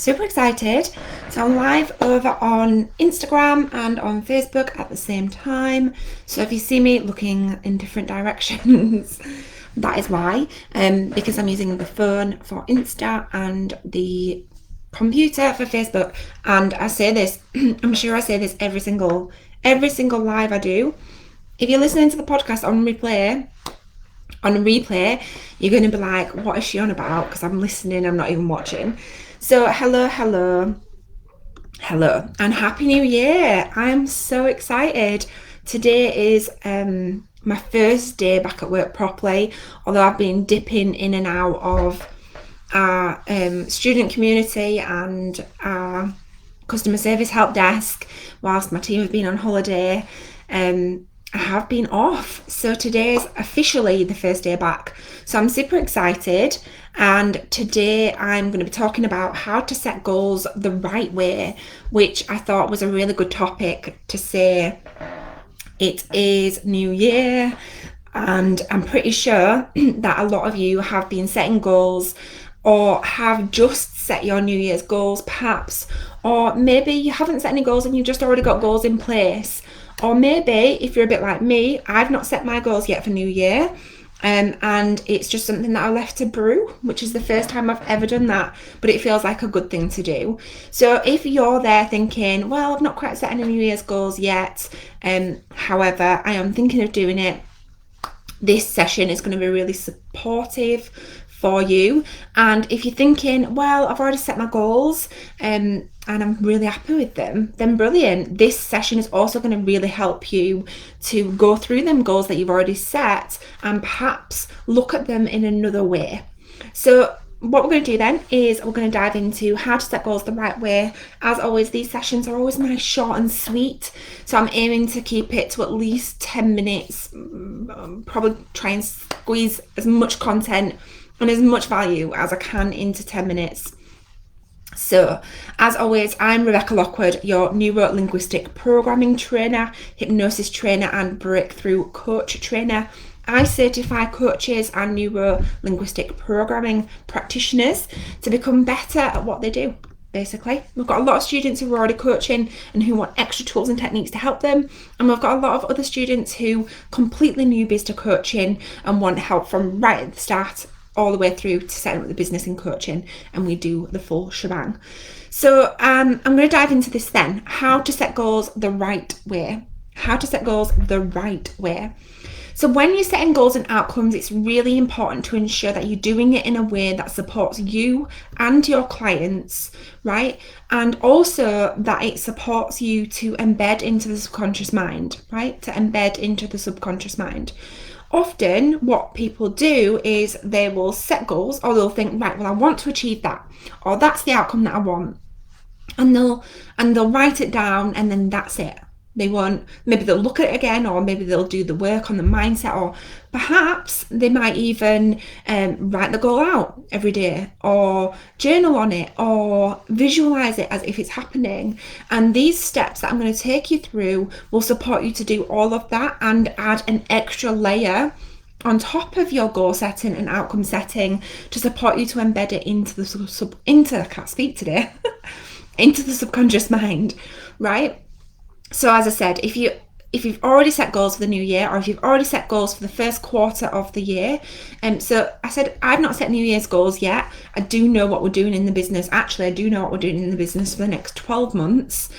Super excited. So I'm live over on Instagram and on Facebook at the same time. So if you see me looking in different directions, that is why. Because I'm using the phone for Insta and the computer for Facebook. And I say this, I'm sure I say this every single live I do. If you're listening to the podcast on replay, you're going to be like, what is she on about? Because I'm listening, I'm not even watching. So hello, and happy new year. I'm so excited. Today is my first day back at work properly, although I've been dipping in and out of our student community and our customer service help desk whilst my team have been on holiday. I have been off, so today is officially the first day back, so I'm super excited. And today I'm going to be talking about how to set goals the right way, which I thought was a really good topic to say. It is New Year, and I'm pretty sure that a lot of you have been setting goals or have just set your New Year's goals perhaps, or maybe you haven't set any goals and you've just already got goals in place. Or maybe, if you're a bit like me, I've not set my goals yet for New Year, and it's just something that I left to brew, which is the first time I've ever done that, but it feels like a good thing to do. So if you're there thinking, well, I've not quite set any New Year's goals yet, however, I am thinking of doing it, this session is going to be really supportive for you. And if you're thinking, well, I've already set my goals and I'm really happy with them, then brilliant. This session is also going to really help you to go through them goals that you've already set and perhaps look at them in another way. So what we're going to do then is we're going to dive into how to set goals the right way. As always, these sessions are always nice, short and sweet. So I'm aiming to keep it to at least 10 minutes, probably try and squeeze as much content and as much value as I can into 10 minutes. So, as always, I'm Rebecca Lockwood, your neuro-linguistic programming trainer, hypnosis trainer and breakthrough coach trainer. I certify coaches and neuro-linguistic programming practitioners to become better at what they do. Basically, we've got a lot of students who are already coaching and who want extra tools and techniques to help them, and we've got a lot of other students who completely newbies to coaching and want help from right at the start all the way through to setting up the business and coaching, and we do the full shebang. So I'm going to dive into this then, how to set goals the right way. So when you're setting goals and outcomes, it's really important to ensure that you're doing it in a way that supports you and your clients, right? And also that it supports you to embed into the subconscious mind, right? Often what people do is they will set goals, or they'll think, right, well, I want to achieve that, or that's the outcome that I want. And they'll write it down, and then that's it. Maybe they'll look at it again, or maybe they'll do the work on the mindset, or perhaps they might even write the goal out every day, or journal on it, or visualize it as if it's happening. And these steps that I'm going to take you through will support you to do all of that and add an extra layer on top of your goal setting and outcome setting to support you to embed it into the into the subconscious mind, right? So as I said, if you've already set goals for the new year, or if you've already set goals for the first quarter of the year, so I said I've not set New Year's goals yet. I do know what we're doing in the business. Actually, I do know what we're doing in the business for the next 12 months.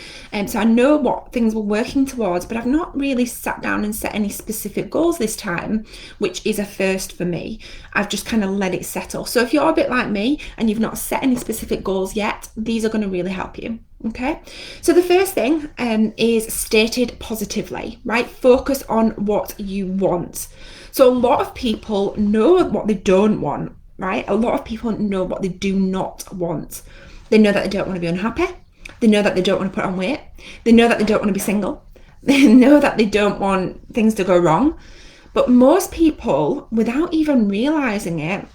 So I know what things we're working towards, but I've not really sat down and set any specific goals this time, which is a first for me. I've just kind of let it settle. So if you're a bit like me and you've not set any specific goals yet, these are going to really help you. Okay, so the first thing is stated positively, right? Focus on what you want. So a lot of people know what they don't want, right? A lot of people know what they do not want. They know that they don't want to be unhappy. They know that they don't want to put on weight. They know that they don't want to be single. They know that they don't want things to go wrong. But most people, without even realizing it,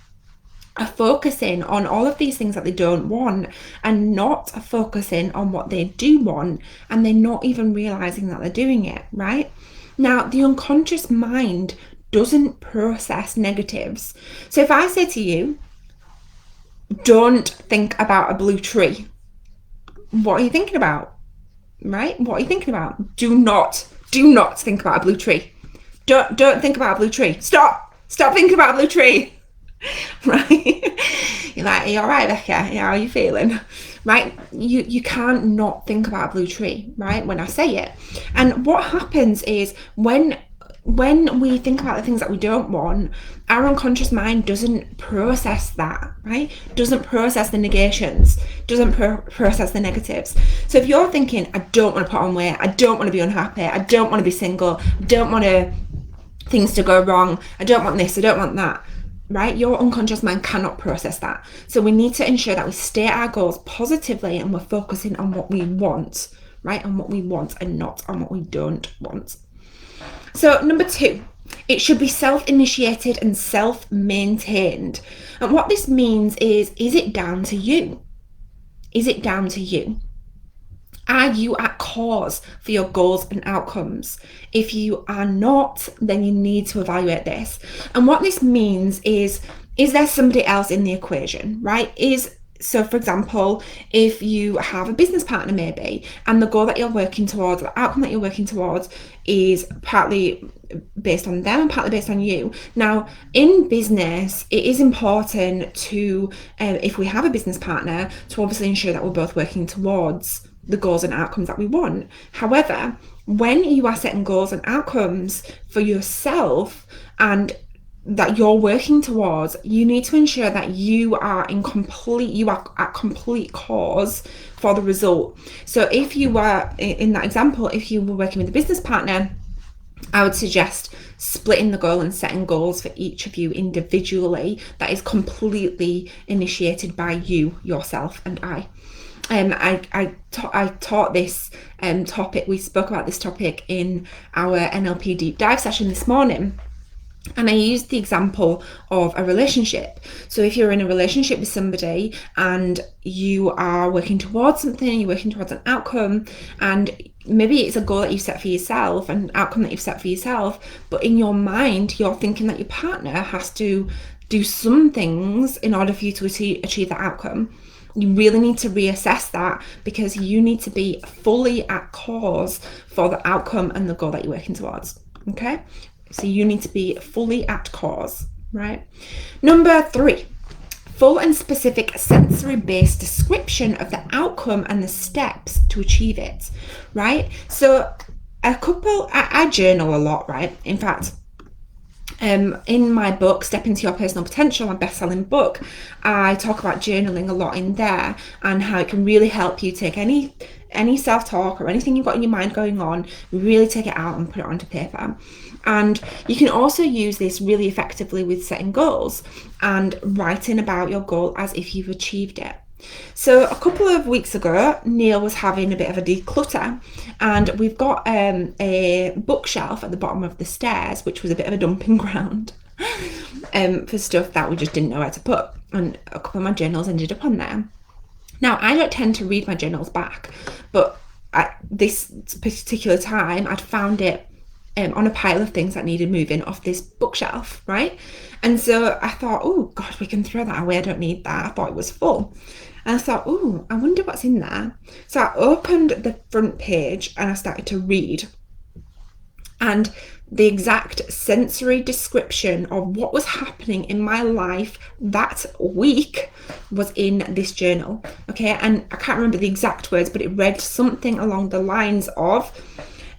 are focusing on all of these things that they don't want and not focusing on what they do want, and they're not even realizing that they're doing it, right? Now, the unconscious mind doesn't process negatives. So if I say to you, don't think about a blue tree, what are you thinking about? Right? What are you thinking about? Do not think about a blue tree. Don't think about a blue tree. Stop thinking about a blue tree. Right? You're like, are you all right, Becca? How are you feeling? Right? You can't not think about a blue tree, right? When I say it. And what happens is when we think about the things that we don't want, our unconscious mind doesn't process that, right? Doesn't process the negations, doesn't process the negatives. So if you're thinking, I don't want to put on weight, I don't want to be unhappy, I don't want to be single, I don't want things to go wrong, I don't want this, I don't want that, right? Your unconscious mind cannot process that. So we need to ensure that we state our goals positively and we're focusing on what we want, right? On what we want and not on what we don't want. So number 2, it should be self-initiated and self-maintained. And what this means is it down to you? Is it down to you? Are you at cause for your goals and outcomes? If you are not, then you need to evaluate this. And what this means is there somebody else in the equation, right? So for example, if you have a business partner maybe, and the goal that you're working towards, the outcome that you're working towards is partly based on them and partly based on you. Now, in business, it is important to, if we have a business partner, to obviously ensure that we're both working towards the goals and outcomes that we want. However, when you are setting goals and outcomes for yourself and that you're working towards, you need to ensure that you are at complete cause for the result. So if you were, in that example, if you were working with a business partner, I would suggest splitting the goal and setting goals for each of you individually that is completely initiated by you, yourself, and I. I taught this topic, we spoke about this topic in our NLP deep dive session this morning. And I used the example of a relationship. So if you're in a relationship with somebody and you are working towards something, you're working towards an outcome, and maybe it's a goal that you've set for yourself, an outcome that you've set for yourself, but in your mind, you're thinking that your partner has to do some things in order for you to achieve that outcome. You really need to reassess that, because you need to be fully at cause for the outcome and the goal that you're working towards. Okay? So you need to be fully at cause, right? Number 3, full and specific sensory-based description of the outcome and the steps to achieve it, right? So I journal a lot, right? In fact, in my book, Step Into Your Personal Potential, my best-selling book, I talk about journaling a lot in there and how it can really help you take any self-talk or anything you've got in your mind going on, really take it out and put it onto paper. And you can also use this really effectively with setting goals and writing about your goal as if you've achieved it. So a couple of weeks ago, Neil was having a bit of a declutter, and we've got a bookshelf at the bottom of the stairs, which was a bit of a dumping ground for stuff that we just didn't know where to put. And a couple of my journals ended up on there. Now, I don't tend to read my journals back, but at this particular time, I'd found it on a pile of things that needed moving off this bookshelf, right? And so I thought, oh God, we can throw that away. I don't need that. I thought it was full. And I thought, oh, I wonder what's in there. So I opened the front page and I started to read. And the exact sensory description of what was happening in my life that week was in this journal. Okay, and I can't remember the exact words, but it read something along the lines of,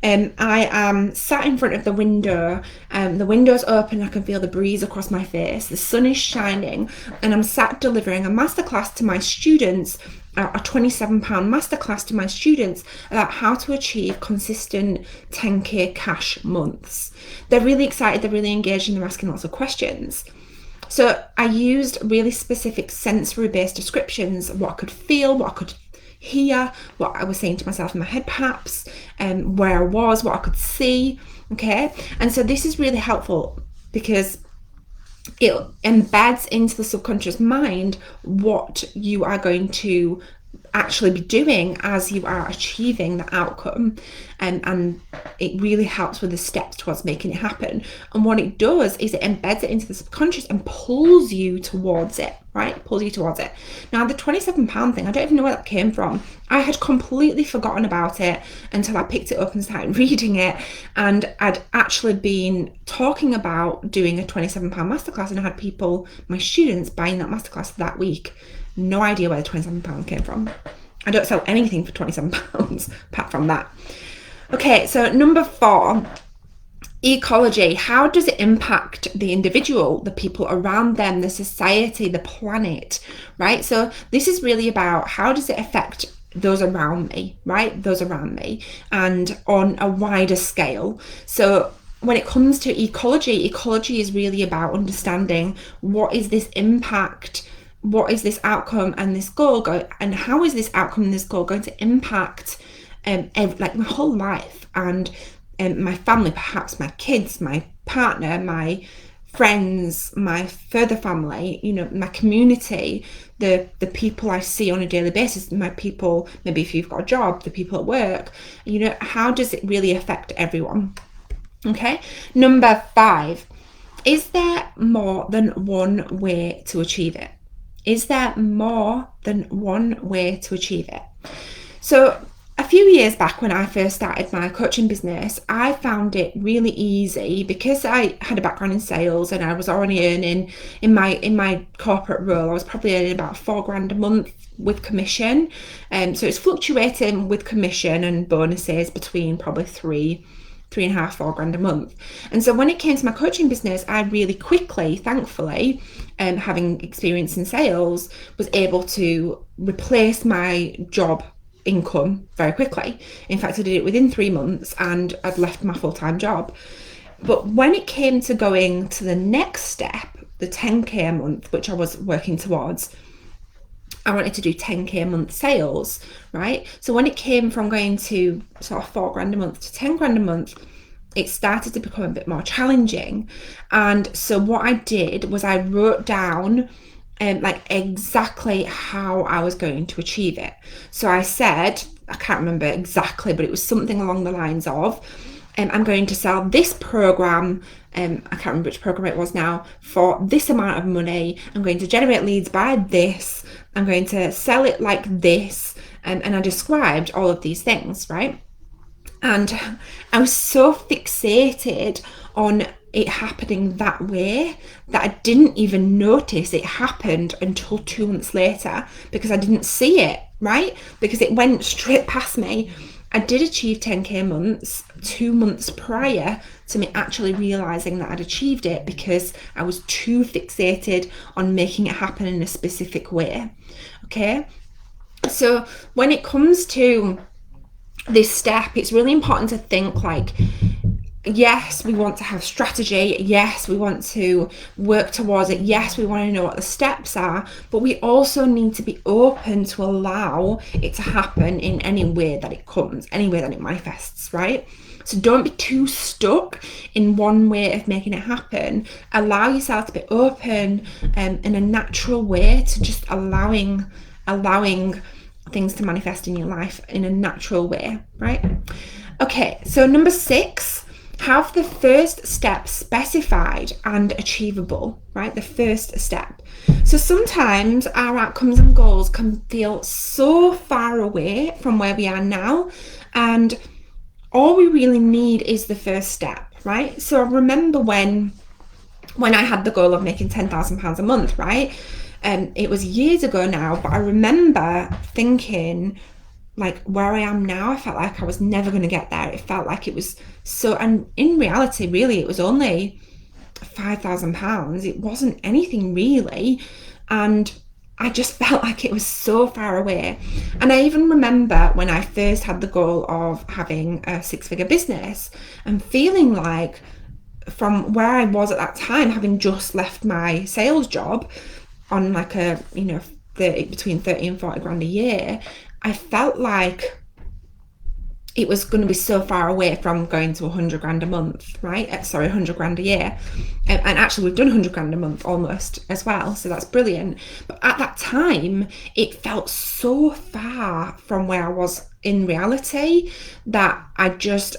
I am sat in front of the window, the window's open, I can feel the breeze across my face, the sun is shining, and I'm sat delivering a masterclass to my students, a £27 masterclass to my students about how to achieve consistent 10k cash months. They're really excited, they're really engaged, and they're asking lots of questions. So I used really specific sensory-based descriptions of what I could feel, what I could hear, what I was saying to myself in my head perhaps, where I was, what I could see, okay? And so this is really helpful because it embeds into the subconscious mind what you are going to actually be doing as you are achieving the outcome, and it really helps with the steps towards making it happen. And what it does is it embeds it into the subconscious and pulls you towards it, right? Pulls you towards it. Now, the £27 thing, I don't even know where that came from. I had completely forgotten about it until I picked it up and started reading it, and I'd actually been talking about doing a £27 masterclass, and I had people, my students, buying that masterclass that week. No idea where the £27 came from. I don't sell anything for £27 apart from that. Okay, so number 4, ecology. How does it impact the individual, the people around them, the society, the planet, right? So this is really about how does it affect those around me, right? Those around me, and on a wider scale. So when it comes to ecology is really about understanding what is this impact, what is this outcome and this goal and how is this outcome and this goal going to impact like my whole life, and my family, perhaps my kids, my partner, my friends, my further family, my community, the people I see on a daily basis, my people, maybe if you've got a job, the people at work, how does it really affect everyone? Okay, number 5, is there more than one way to achieve it? Is there more than one way to achieve it? So a few years back when I first started my coaching business, I found it really easy because I had a background in sales and I was already earning in my corporate role. I was probably earning about £4,000 a month with commission. So it's fluctuating with commission and bonuses between probably £3,500–4,000 a month. And so when it came to my coaching business, I really quickly, thankfully, having experience in sales, was able to replace my job income very quickly. In fact, I did it within 3 months and I'd left my full-time job. But when it came to going to the next step, the 10k a month, which I was working towards, I wanted to do 10k a month sales, right? So when it came from going to sort of £4,000 a month to £10,000 a month, it started to become a bit more challenging. And so what I did was I wrote down like exactly how I was going to achieve it. So I said, I can't remember exactly, but it was something along the lines of, I'm going to sell this program, I can't remember which program it was now, for this amount of money. I'm going to generate leads by this. I'm going to sell it like this. And I described all of these things, right? And I was so fixated on it happening that way that I didn't even notice it happened until 2 months later, because I didn't see it, right? Because it went straight past me. I did achieve 10k months 2 months prior to me actually realizing that I'd achieved it, because I was too fixated on making it happen in a specific way. Okay, so when it comes to this step, it's really important to think like, yes, we want to have strategy. Yes, we want to work towards it. Yes, we want to know what the steps are, but we also need to be open to allow it to happen in any way that it comes, any way that it manifests, right? So don't be too stuck in one way of making it happen. Allow yourself to be open in a natural way to just allowing things to manifest in your life in a natural way, right? Okay, so number 6, have the first step specified and achievable, right? The first step. So sometimes our outcomes and goals can feel so far away from where we are now, and all we really need is the first step, right? So I remember when I had the goal of making £10,000 a month, right? It was years ago now, but I remember thinking, like, where I am now, I felt like I was never going to get there. It felt like it was so, and in reality, really, it was only £5,000. It wasn't anything really. And I just felt like it was so far away. And I even remember when I first had the goal of having a 6-figure business and feeling like, from where I was at that time, having just left my sales job on like a, between 30 and 40 grand a year, I felt like it was going to be so far away from going to 100 grand a month, right? Sorry, 100 grand a year. And actually we've done 100 grand a month almost as well. So that's brilliant. But at that time, it felt so far from where I was in reality that I just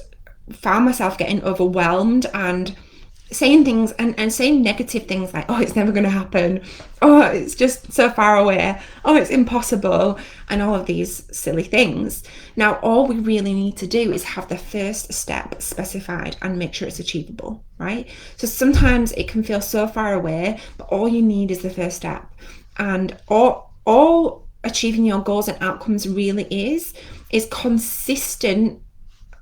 found myself getting overwhelmed and saying things and saying negative things like, oh, it's never going to happen. Oh, it's just so far away. Oh, it's impossible. And all of these silly things. Now, all we really need to do is have the first step specified and make sure it's achievable, right? So sometimes it can feel so far away, but all you need is the first step. And all achieving your goals and outcomes really is consistent,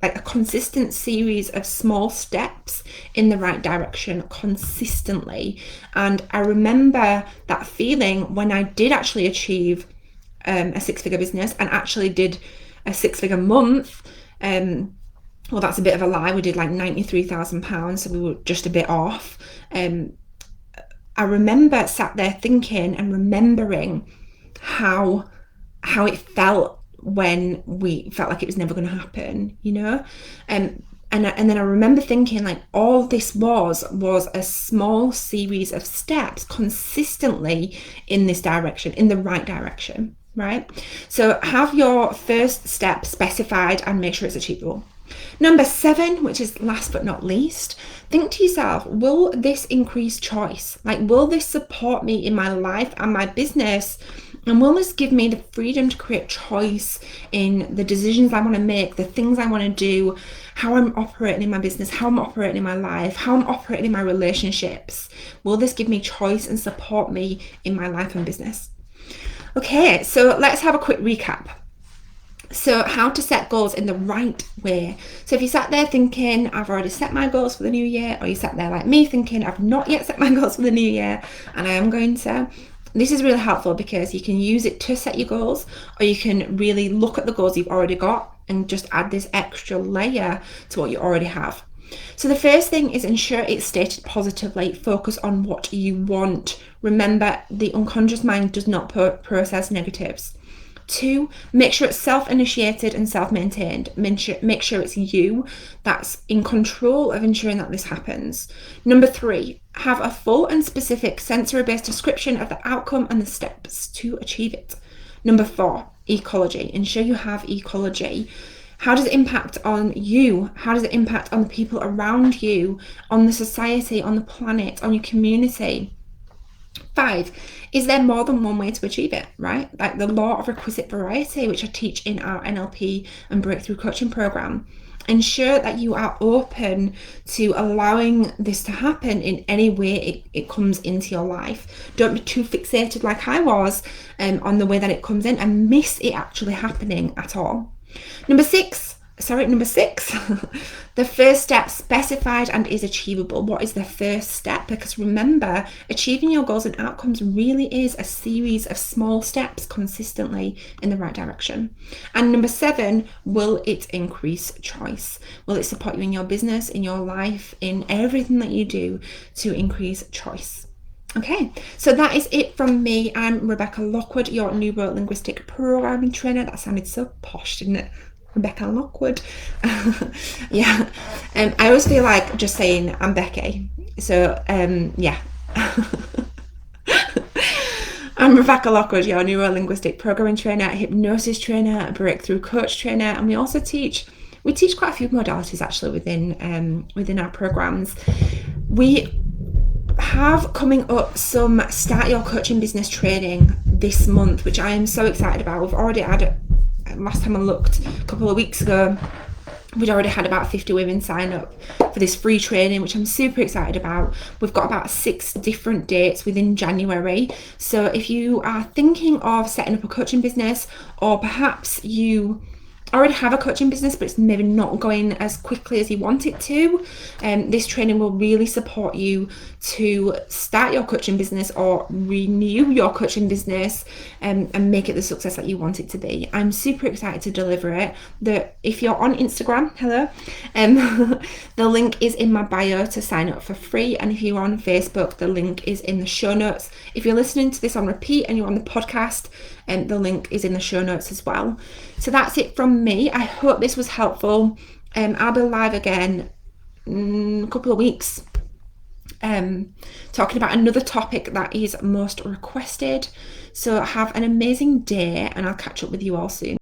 like a consistent series of small steps in the right direction consistently. And I remember that feeling when I did actually achieve a six-figure business and actually did a six-figure month. Well, that's a bit of a lie. We did like £93,000, so we were just a bit off. I remember sat there thinking and remembering how it felt when we felt like it was never going to happen, you know? And then I remember thinking like all this was a small series of steps consistently in this direction, in the right direction, right? So have your first step specified and make sure it's achievable. Number 7, which is last but not least, think to yourself, will this increase choice? Like, will this support me in my life and my business? And will this give me the freedom to create choice in the decisions I want to make, the things I want to do, how I'm operating in my business, how I'm operating in my life, how I'm operating in my relationships? Will this give me choice and support me in my life and business? Okay, so let's have a quick recap. So how to set goals in the right way. So if you sat there thinking, I've already set my goals for the new year, or you sat there like me thinking, I've not yet set my goals for the new year, and I am going to, this is really helpful because you can use it to set your goals, or you can really look at the goals you've already got and just add this extra layer to what you already have. So the first thing is ensure it's stated positively. Focus on what you want. Remember, the unconscious mind does not process negatives. 2, make sure it's self-initiated and self-maintained. Make sure it's you that's in control of ensuring that this happens. Number 3, have a full and specific sensory-based description of the outcome and the steps to achieve it. Number 4, ecology. Ensure you have ecology. How does it impact on you? How does it impact on the people around you, on the society, on the planet, on your community? 5, is there more than one way to achieve it, right? Like the law of requisite variety, which I teach in our NLP and breakthrough coaching program. Ensure that you are open to allowing this to happen in any way it comes into your life. Don't be too fixated like I was on the way that it comes in and miss it actually happening at all. Number 6, the first step specified and is achievable. What is the first step? Because remember, achieving your goals and outcomes really is a series of small steps consistently in the right direction. And number 7, will it increase choice? Will it support you in your business, in your life, in everything that you do to increase choice? Okay, so that is it from me. I'm Rebecca Lockwood, your neuro-linguistic programming trainer. That sounded so posh, didn't it? Rebecca Lockwood. Yeah. I always feel like just saying I'm Becky. So, yeah. I'm Rebecca Lockwood, your neuro-linguistic programming trainer, hypnosis trainer, breakthrough coach trainer, and we also teach quite a few modalities actually within our programs. We have coming up some Start Your Coaching Business training this month, which I am so excited about. We've already had last time I looked a couple of weeks ago, we'd already had about 50 women sign up for this free training, which I'm super excited about. We've got about 6 different dates within January. So if you are thinking of setting up a coaching business, or perhaps you already have a coaching business but it's maybe not going as quickly as you want it to, this training will really support you to start your coaching business or renew your coaching business and make it the success that you want it to be. I'm super excited to deliver it. If you're on Instagram, hello, the link is in my bio to sign up for free, and if you're on Facebook, the link is in the show notes. If you're listening to this on repeat and you're on the podcast, the link is in the show notes as well. So that's it from from me. I hope this was helpful. I'll be live again in a couple of weeks, talking about another topic that is most requested. So have an amazing day, and I'll catch up with you all soon.